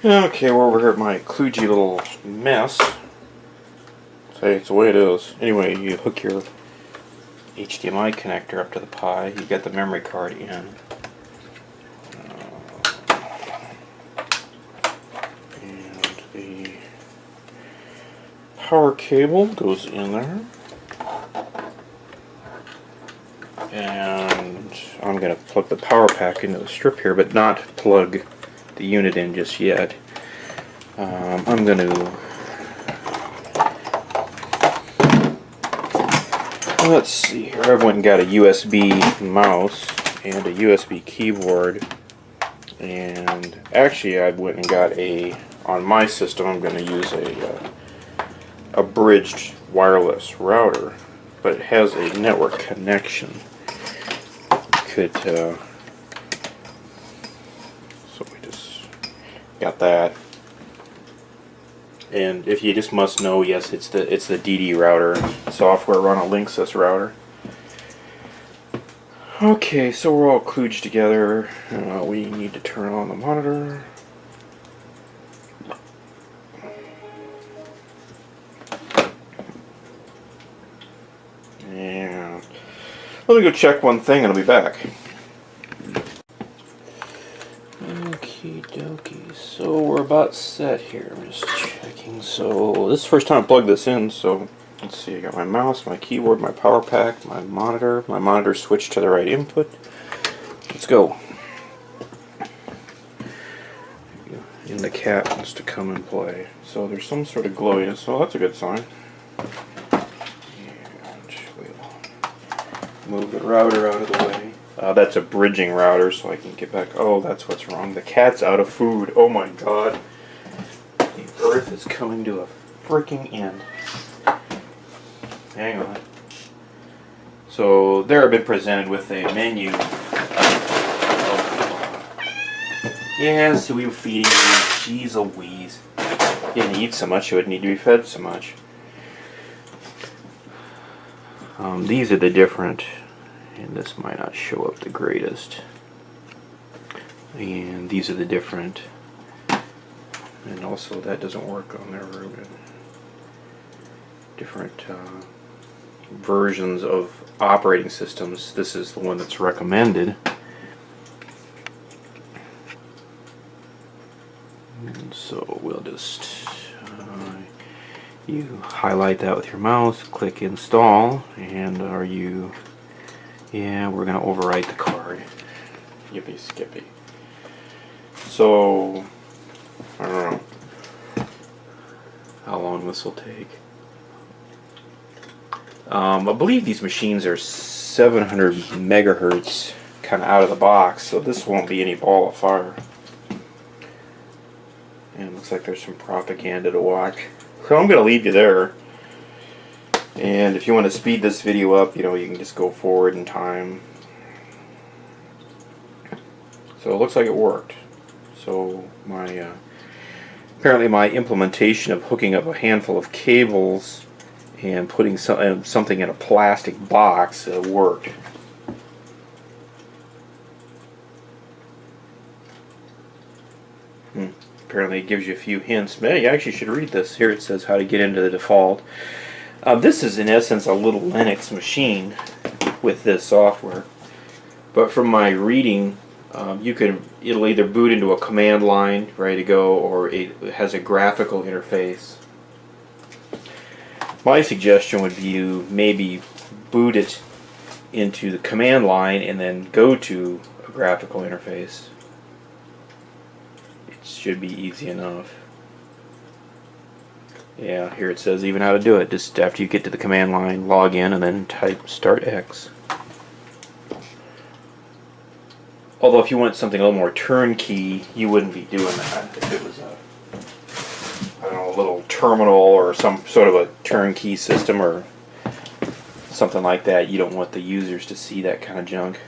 Okay, we're over here at my kludgy little mess. Say it's the way it is. Anyway, you hook your HDMI connector up to the Pi. You get the memory card in. And the power cable goes in there. And I'm going to plug the power pack into the strip here, but not plug the unit in just yet. I'm going to, let's see here, I went and got a USB mouse and a USB keyboard, and actually I went and got on my system I'm going to use a bridged wireless router, but it has a network connection. So we just got that. And if you just must know, yes, it's the DD router software run a Linksys router. Okay, so we're all kludged together. We need to turn on the monitor. And let me go check one thing and I'll be back. Okie dokie, so we're about set here. I'm just checking. So this is the first time I plugged this in, so let's see, I got my mouse, my keyboard, my power pack, my monitor switched to the right input. Let's go. And the cat wants to come and play. So there's some sort of glowiness, so that's a good sign. Move the router out of the way. That's a bridging router, so I can get back. Oh, that's what's wrong. The cat's out of food. Oh my god. The earth is coming to a freaking end. Hang on. So there I've been presented with a menu. Yeah, so we were feeding you. Jeez Louise. Didn't eat so much, you wouldn't need to be fed so much. These are the different, and this might not show up the greatest. And these are the different, and also that doesn't work on there very good. Different versions of operating systems. This is the one that's recommended. And so we'll just you highlight that with your mouse, click install, and yeah, we're going to overwrite the card. Yippee skippy. So, I don't know how long this will take. I believe these machines are 700 megahertz kind of out of the box, so this won't be any ball of fire. And it looks like there's some propaganda to watch. So I'm going to leave you there. And if you want to speed this video up, you can just go forward in time. So it looks like it worked. So apparently my implementation of hooking up a handful of cables and putting something in a plastic box worked. Apparently it gives you a few hints. Man, you actually should read this. Here it says how to get into the default. This is in essence a little Linux machine with this software. But from my reading, it'll either boot into a command line, ready to go, or it has a graphical interface. My suggestion would be you maybe boot it into the command line and then go to a graphical interface. Should be easy enough. Yeah, here it says even how to do it. Just after you get to the command line, log in and then type start X. Although if you want something a little more turnkey, you wouldn't be doing that. If it was a little terminal or some sort of a turnkey system or something like that, you don't want the users to see that kind of junk.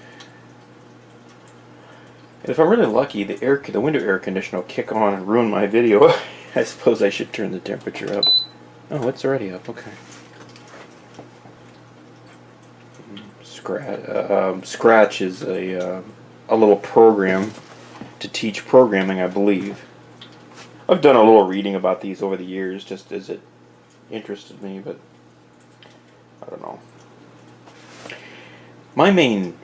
And if I'm really lucky, the window air conditioner will kick on and ruin my video. I suppose I should turn the temperature up. Oh, it's already up. Okay. Scratch is a little program to teach programming, I believe. I've done a little reading about these over the years, just as it interested me, but I don't know. My main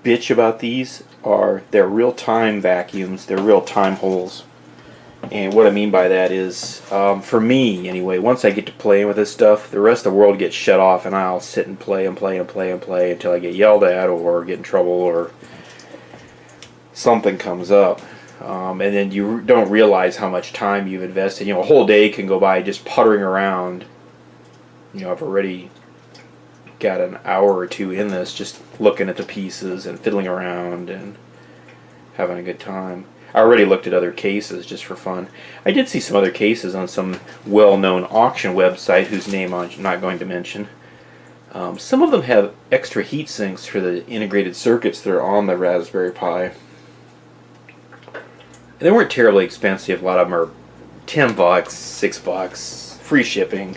bitch about these are they're real-time vacuums, they're real-time holes. And what I mean by that is, for me anyway, once I get to playing with this stuff, the rest of the world gets shut off, and I'll sit and play and play and play and play until I get yelled at or get in trouble or something comes up. And then you don't realize how much time you've invested. You know, a whole day can go by just puttering around. You know, I've already got an hour or two in this, just looking at the pieces and fiddling around and having a good time. I already looked at other cases just for fun. I did see some other cases on some well-known auction website whose name I'm not going to mention. Some of them have extra heat sinks for the integrated circuits that are on the Raspberry Pi. They weren't terribly expensive. A lot of them are $10, $6, free shipping.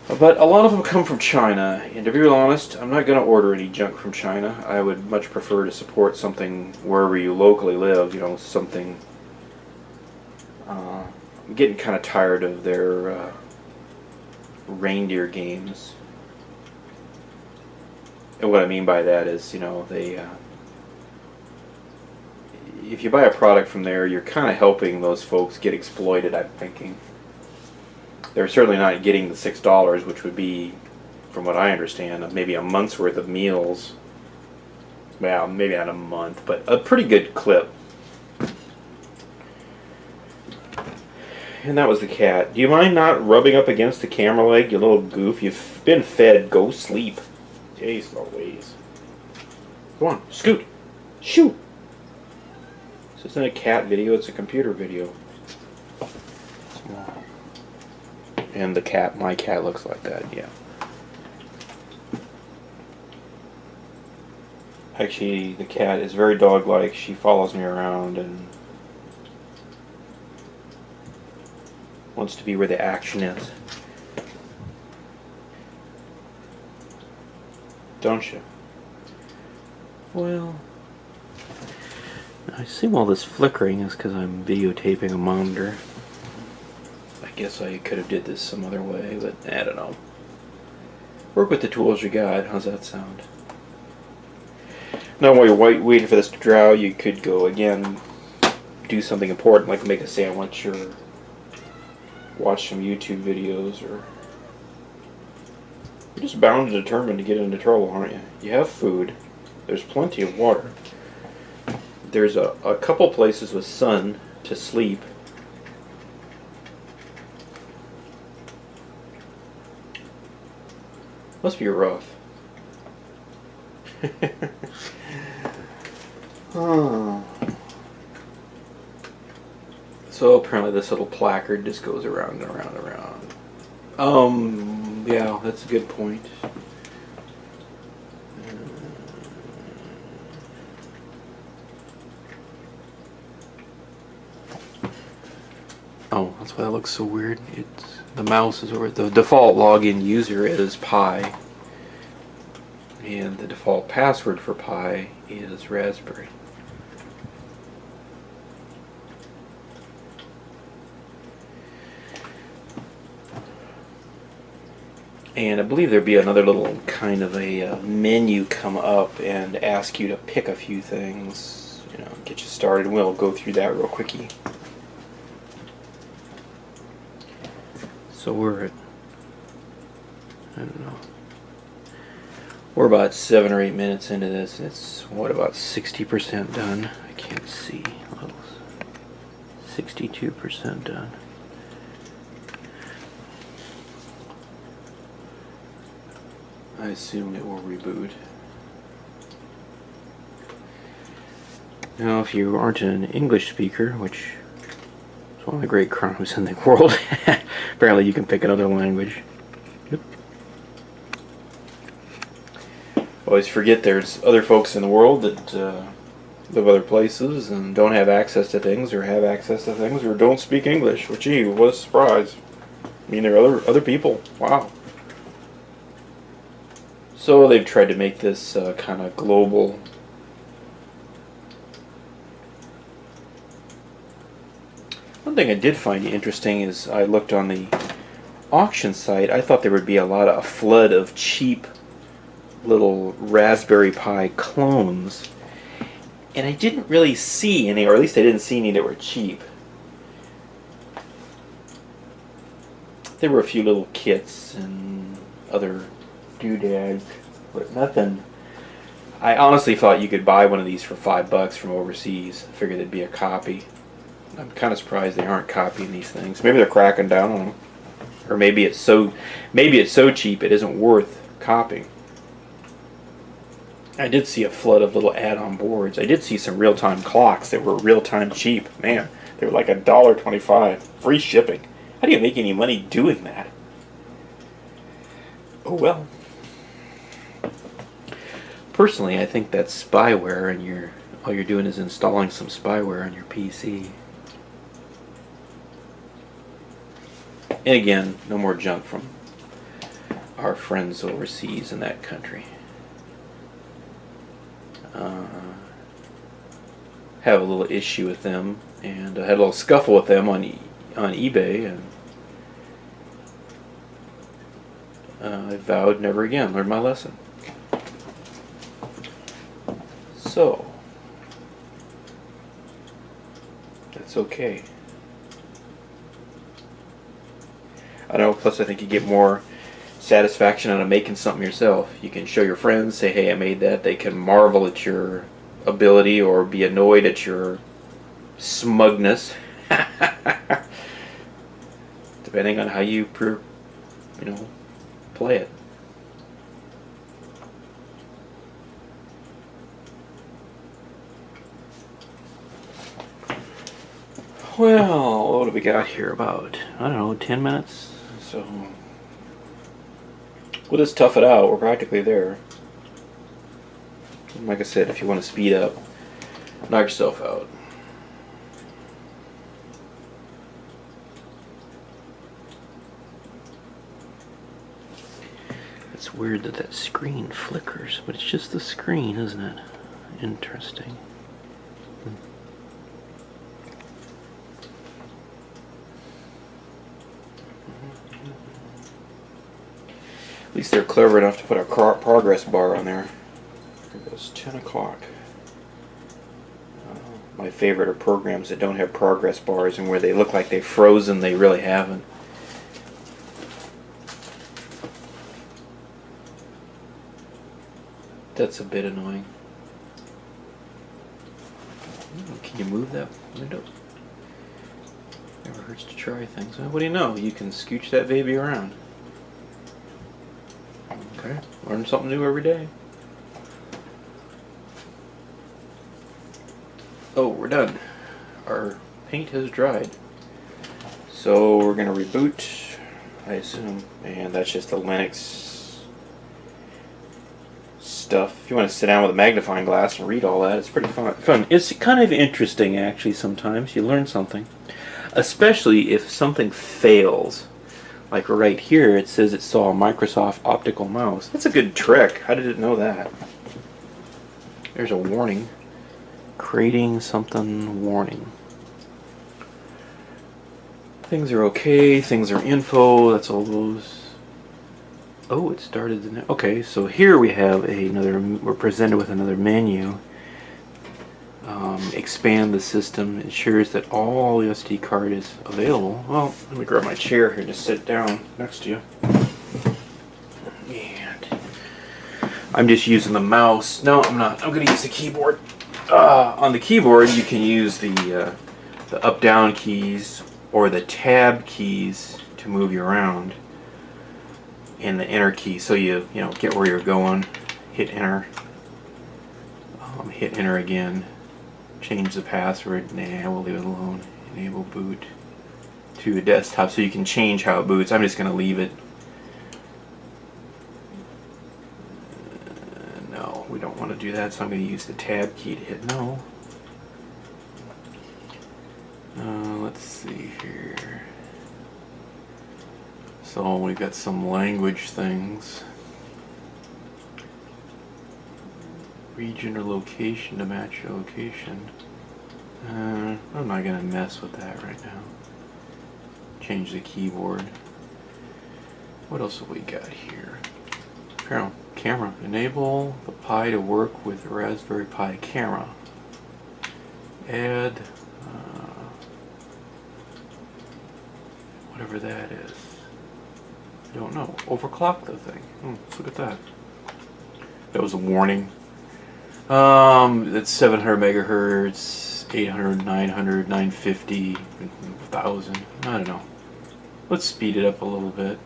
But a lot of them come from China, and to be real honest, I'm not going to order any junk from China. I would much prefer to support something wherever you locally live, you know, something... I'm getting kind of tired of their reindeer games. And what I mean by that is, you know, they... if you buy a product from there, you're kind of helping those folks get exploited, I'm thinking. They're certainly not getting the $6, which would be, from what I understand, maybe a month's worth of meals. Well, maybe not a month, but a pretty good clip. And that was the cat. Do you mind not rubbing up against the camera leg, you little goof? You've been fed. Go sleep. Jeez Louise. Come on, scoot. Shoot. This isn't a cat video, it's a computer video. And the cat, my cat looks like that, yeah. Actually, the cat is very dog-like. She follows me around and wants to be where the action is. Don't you? Well, I assume all this flickering is because I'm videotaping a monitor. I guess I could have did this some other way, but I don't know. Work with the tools you got. How's that sound? Now while you're waiting for this to dry, you could go again, do something important like make a sandwich or watch some YouTube videos, or you're just bound and determined to get into trouble, aren't you? You have food. There's plenty of water. There's a couple places with sun to sleep. Must be rough. Oh. So apparently this little placard just goes around and around and around. Yeah, that's a good point. Oh, that's why that looks so weird. It's the mouse is over. The default login user is Pi, and the default password for Pi is Raspberry. And I believe there'd be another little kind of a menu come up and ask you to pick a few things, you know, get you started. And we'll go through that real quickie. So we're at, I don't know, we're about 7 or 8 minutes into this, and it's, what, about 60% done? I can't see. 62% done. I assume it will reboot. Now, if you aren't an English speaker, which is one of the great crimes in the world, apparently you can pick another language. Yep. Always forget there's other folks in the world that live other places and don't have access to things, or have access to things, or don't speak English. Which, gee, what a surprise. I mean, there are other people. Wow. So they've tried to make this kind of global One thing I did find interesting is I looked on the auction site. I thought there would be a flood of cheap little Raspberry Pi clones, and I didn't really see any, or at least I didn't see any that were cheap. There were a few little kits and other doodads, but nothing. I honestly thought you could buy one of these for $5 from overseas. I figured there'd be a copy. I'm kind of surprised they aren't copying these things. Maybe they're cracking down on them, or maybe it's so cheap it isn't worth copying. I did see a flood of little add-on boards. I did see some real-time clocks that were real-time cheap. Man, they were like $1.25, free shipping. How do you make any money doing that? Oh well. Personally, I think that's spyware, and all you're doing is installing some spyware on your PC. And again, no more junk from our friends overseas in that country. Have a little issue with them, and I had a little scuffle with them on eBay, and I vowed never again. Learned my lesson. So that's okay. I know. Plus, I think you get more satisfaction out of making something yourself. You can show your friends, say, "Hey, I made that." They can marvel at your ability or be annoyed at your smugness, depending on how you play it. Well, what do we got here? About, I don't know, 10 minutes? So we'll just tough it out. We're practically there. Like I said, if you want to speed up, knock yourself out. It's weird that screen flickers, but it's just the screen, isn't it? Interesting. At least they're clever enough to put a progress bar on there. Here goes 10 o'clock. My favorite are programs that don't have progress bars and where they look like they've frozen, they really haven't. That's a bit annoying. Can you move that window? Never hurts to try things. Well, what do you know? You can scooch that baby around. Okay, learn something new every day. Oh, we're done. Our paint has dried. So we're going to reboot, I assume. And that's just the Linux stuff. If you want to sit down with a magnifying glass and read all that, it's pretty fun. It's kind of interesting, actually, sometimes. You learn something. Especially if something fails. Like right here, it says it saw a Microsoft optical mouse. That's a good trick. How did it know that? There's a warning. Creating something warning. Things are okay. Things are info. That's all those. Oh, it started. Okay, so here we have another. We're presented with another menu. Expand the system. Ensures that all the SD card is available. Well, let me grab my chair here to sit down next to you. And I'm just using the mouse. No, I'm not. I'm going to use the keyboard. On the keyboard, you can use the up-down keys or the tab keys to move you around, and the enter key. So you get where you're going. Hit enter. Hit enter again. Change the password. Nah, we'll leave it alone. Enable boot to a desktop, so you can change how it boots. I'm just going to leave it. No, we don't want to do that, so I'm going to use the tab key to hit no. Let's see here. So we've got some language things. Region or location to match your location. I'm not gonna mess with that right now. Change the keyboard. What else have we got here? Camera. Enable the Pi to work with the Raspberry Pi camera. Add whatever that is. I don't know. Overclock the thing. Let's look at that. That was a warning. It's 700 megahertz, 800, 900, 950, 1000. I don't know. Let's speed it up a little bit.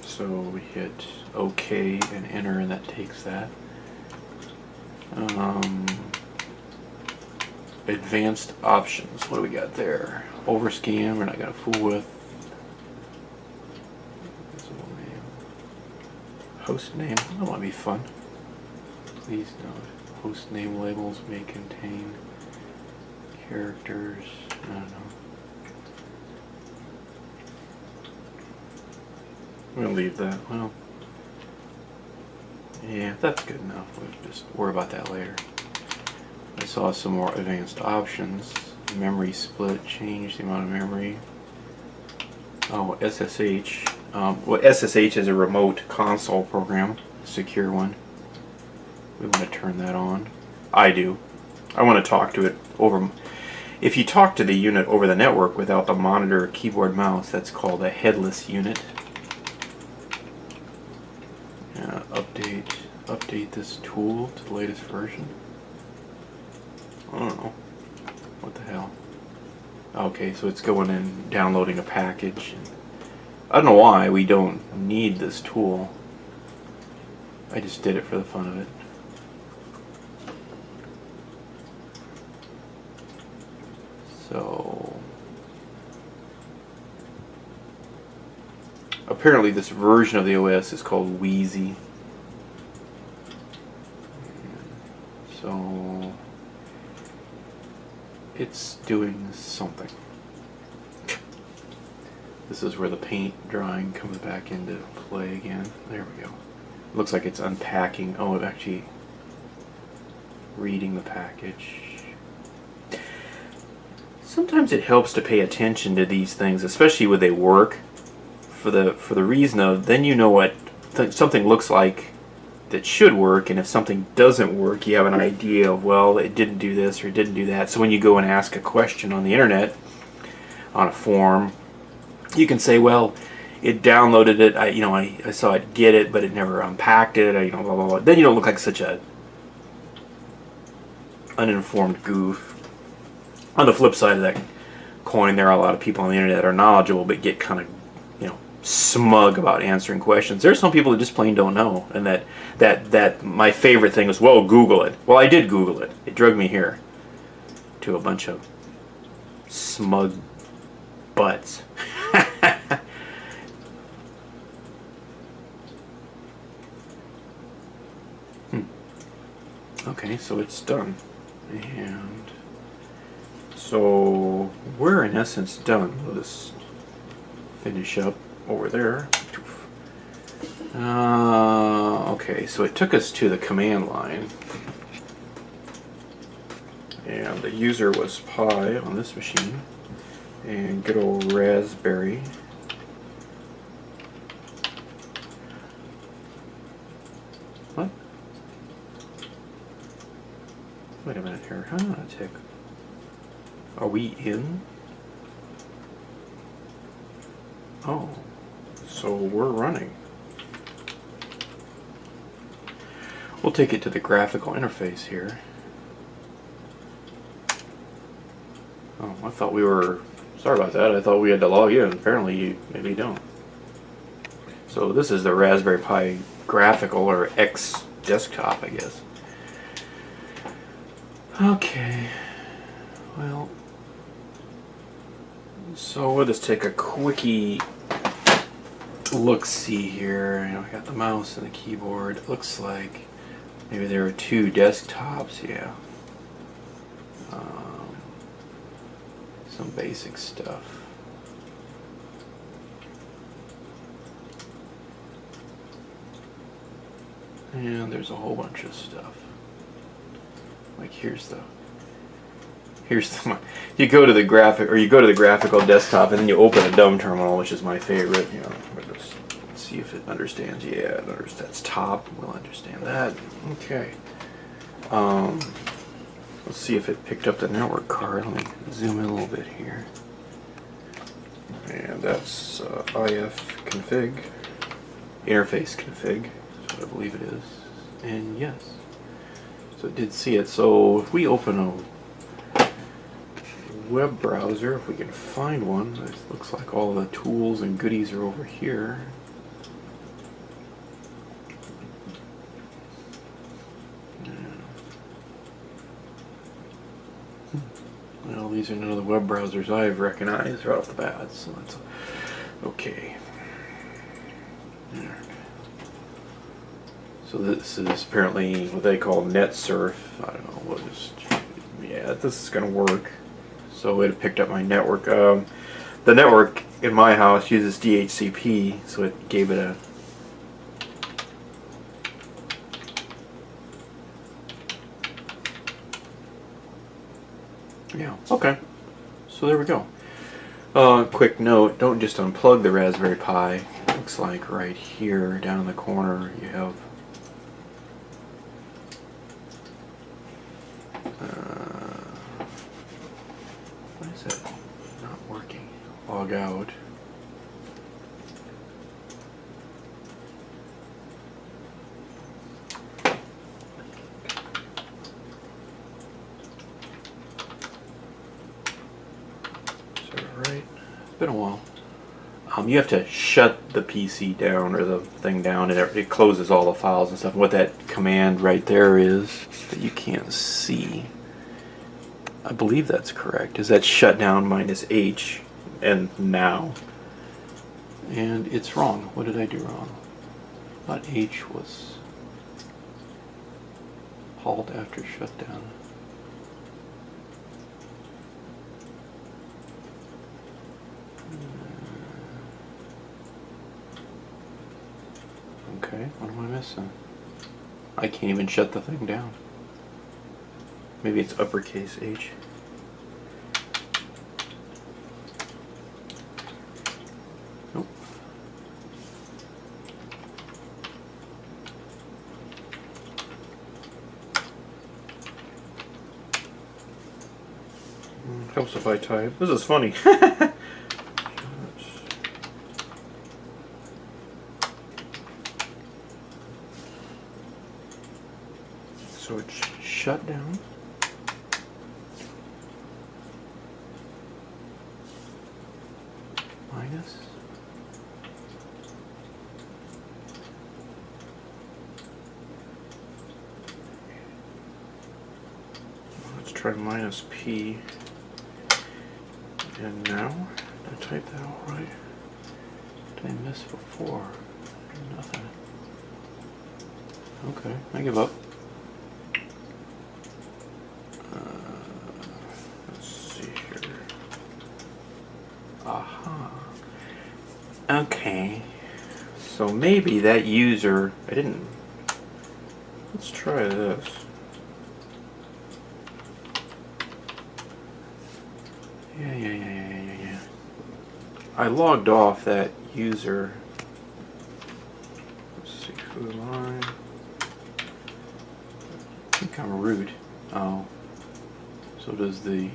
So we hit OK and enter, and that takes that. Advanced options. What do we got there? Overscan. We're not gonna fool with. Host name. That might be fun. Please note, host name labels may contain characters. I don't know. I'm gonna leave that. Well, yeah, that's good enough. We'll just worry about that later. I saw some more advanced options. Memory split, change the amount of memory. Oh, SSH. Well, SSH is a remote console program, secure one. We want to turn that on. I do. I want to talk to it over. If you talk to the unit over the network without the monitor, keyboard, mouse, that's called a headless unit. Update this tool to the latest version. I don't know. What the hell? Okay, so it's going and downloading a package. I don't know why we don't need this tool. I just did it for the fun of it. So apparently this version of the OS is called Wheezy. So it's doing something. This is where the paint drawing comes back into play again. There we go. Looks like it's unpacking. Oh, it's actually reading the package. Sometimes it helps to pay attention to these things, especially when they work, for the reason of then you know what something looks like that should work, and if something doesn't work, you have an idea of, well, it didn't do this or it didn't do that. So when you go and ask a question on the internet, on a forum, you can say, well, it downloaded it. I saw it get it, but it never unpacked it. Blah blah blah. Then you don't look like such a uninformed goof. On the flip side of that coin, there are a lot of people on the internet that are knowledgeable but get kind of, smug about answering questions. There's some people that just plain don't know, and that my favorite thing is, well, Google it. Well, I did Google it. It drug me here to a bunch of smug butts. Okay, so it's done. And so we're in essence done. We'll just finish up over there. Okay, so it took us to the command line. And the user was Pi on this machine. And good old Raspberry. What? Wait a minute here. Hang on a tick. Are we in? Oh, so we're running. We'll take it to the graphical interface here. Oh, I thought we were... Sorry about that. I thought we had to log in. Apparently, maybe you don't. So this is the Raspberry Pi graphical, or X desktop, I guess. Okay. Well, so we'll just take a quickie look-see here. I got the mouse and the keyboard. It looks like maybe there are two desktops, yeah. Some basic stuff. And there's a whole bunch of stuff. Like here's the Here's the, you go to the graphical desktop and then you open a dumb terminal, which is my favorite. You know, just see if it understands. Yeah, that's top. We'll understand that. Okay. Let's see if it picked up the network card. Let me zoom in a little bit here. And that's IF config, interface config. That's what I believe it is. And yes, so it did see it. So if we open a web browser, if we can find one, it looks like all the tools and goodies are over here. Well, these are none of the web browsers I've recognized right off the bat, so that's okay. So this is apparently what they call NetSurf. I don't know what is. Yeah, this is going to work. So it picked up my network. The network in my house uses DHCP, so it gave it a. Yeah, okay. So there we go. Quick note, don't just unplug the Raspberry Pi. Looks like right here, down in the corner, you have what is it? Not working. Log out. Right. It's been a while. You have to shut the PC down or the thing down, and it closes all the files and stuff. And what that command right there is that you can't see, I believe that's correct, is that shutdown -H and now. And it's wrong. What did I do wrong? I thought H was halt after shutdown. Okay, what am I missing? I can't even shut the thing down. Maybe it's uppercase H. Nope. Helps if I type. This is funny. So it's shut down. Minus. Let's try minus P. And now, did I type that all right? Did I miss before? Nothing. Okay, I give up. Aha. Okay. So maybe that user, I didn't. Let's try this. Yeah. I logged off that user. Let's see, who am I? I think I'm root. Oh. So does the.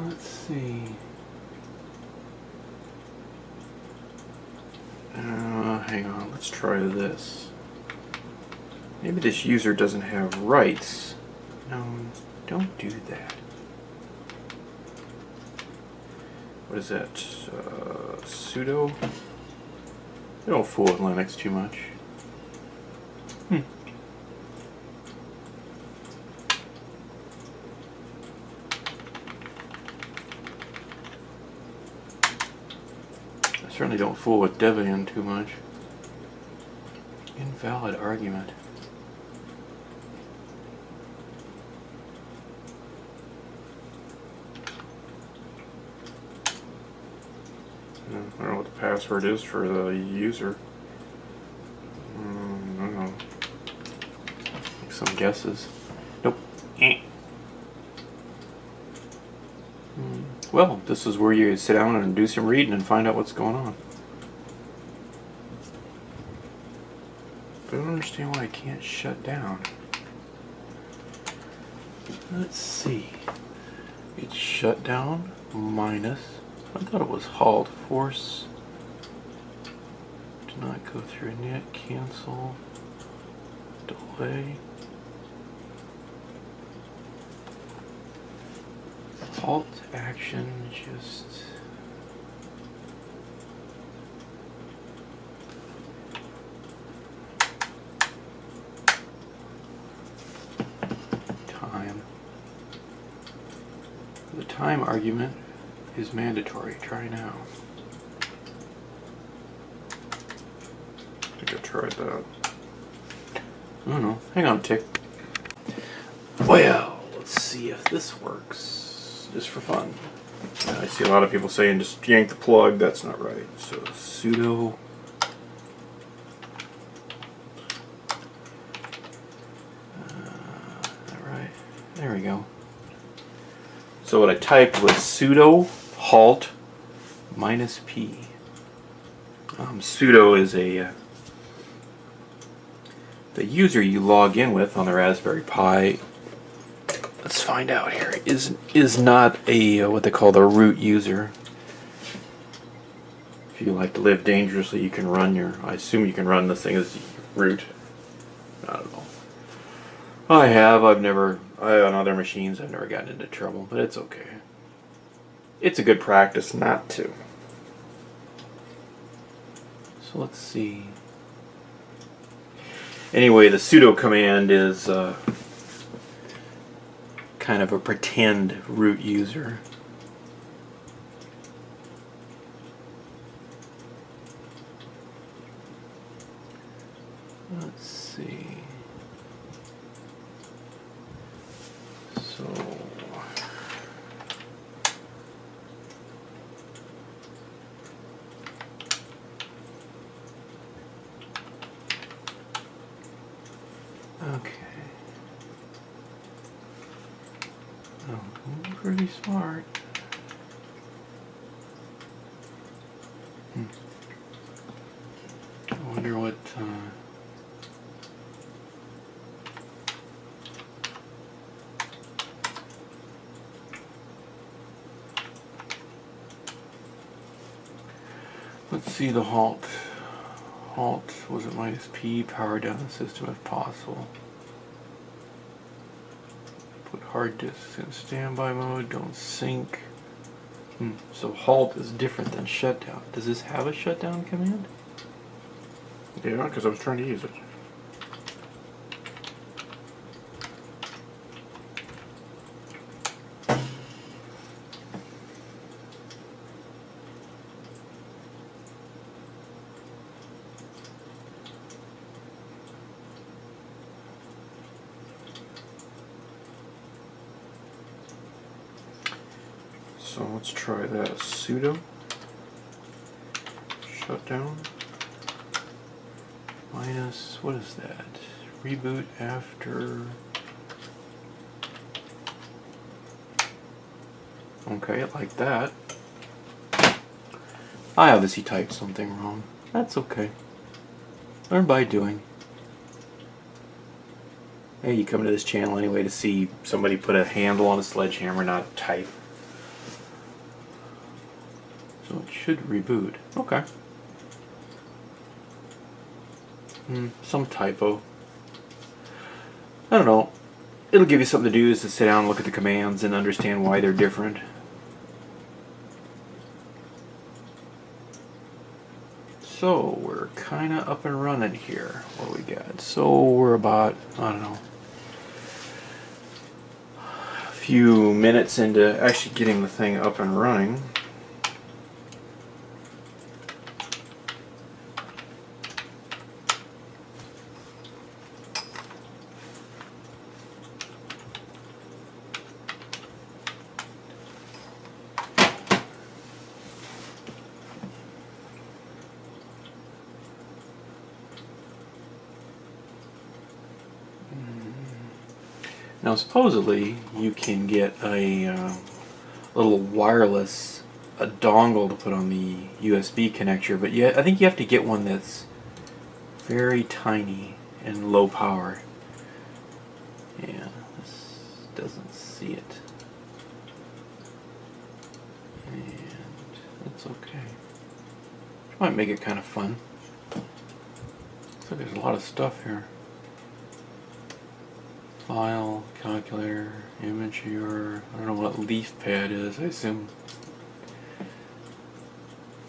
Let's see. Hang on, let's try this. Maybe this user doesn't have rights. No, don't do that. What is that? Sudo? They don't fool with Linux too much. I certainly don't fool with Debian too much. Invalid argument. I don't know what the password is for the user. I don't know. Make some guesses. Nope. Well, this is where you sit down and do some reading and find out what's going on. But I don't understand why I can't shut down. Let's see. It's shut down minus. I thought it was halt. Force. Do not go through net. Cancel. Delay. Halt action. Just. Time. The time argument is mandatory. Try now. I think I tried that. I don't know. Hang on a tick. Well, let's see if this works. Just for fun. I see a lot of people saying just yank the plug. That's not right. So sudo. Alright. There we go. So what I typed was sudo halt minus p. Sudo is a the user you log in with on the Raspberry Pi. Let's find out here. Is not a what they call the root user. If you like to live dangerously, you can run your. I assume you can run this thing as root. I don't know. I have. On other machines, I've never gotten into trouble, but it's okay. It's a good practice not to. So let's see. Anyway, the sudo command is kind of a pretend root user. Let's see. So okay. Oh, pretty smart. I wonder what let's see the halt. Halt, was it minus P? Power down the system if possible. Put hard disks in standby mode, don't sync. So halt is different than shutdown. Does this have a shutdown command? Yeah, because I was trying to use it. So let's try that. Sudo shutdown minus, what is that? Reboot after. Okay, like that. I obviously typed something wrong. That's okay. Learn by doing. Hey, you come to this channel anyway to see somebody put a handle on a sledgehammer, not type. So it should reboot. Okay. Some typo. I don't know. It'll give you something to do is to sit down and look at the commands and understand why they're different. So we're kind of up and running here. What we got? So we're about, I don't know, a few minutes into actually getting the thing up and running. Now supposedly you can get a little wireless dongle to put on the USB connector, but I think you have to get one that's very tiny and low power. Yeah, this doesn't see it. And it's okay. Might make it kind of fun. Looks like there's a lot of stuff here. File, calculator, image here. I don't know what leaf pad is. I assume.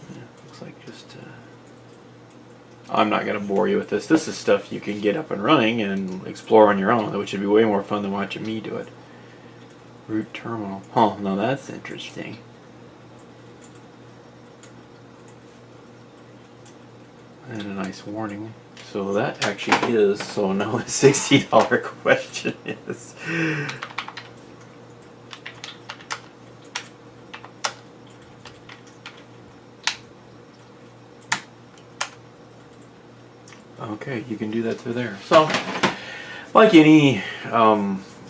Yeah, looks like just. I'm not going to bore you with this. This is stuff you can get up and running and explore on your own, which would be way more fun than watching me do it. Root terminal. Huh, now that's interesting. And a nice warning. So that actually is, so now a $60 question is. Okay, you can do that through there. So, like any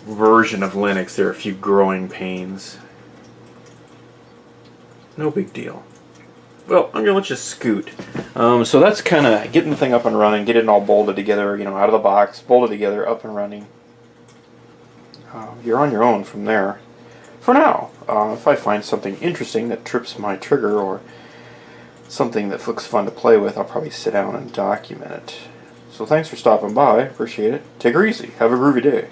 version of Linux, there are a few growing pains. No big deal. Well, I'm going to let you scoot. So that's kind of getting the thing up and running, get it all bolted together, you know, out of the box, bolted together, up and running. You're on your own from there. For now, if I find something interesting that trips my trigger or something that looks fun to play with, I'll probably sit down and document it. So thanks for stopping by. Appreciate it. Take her easy. Have a groovy day.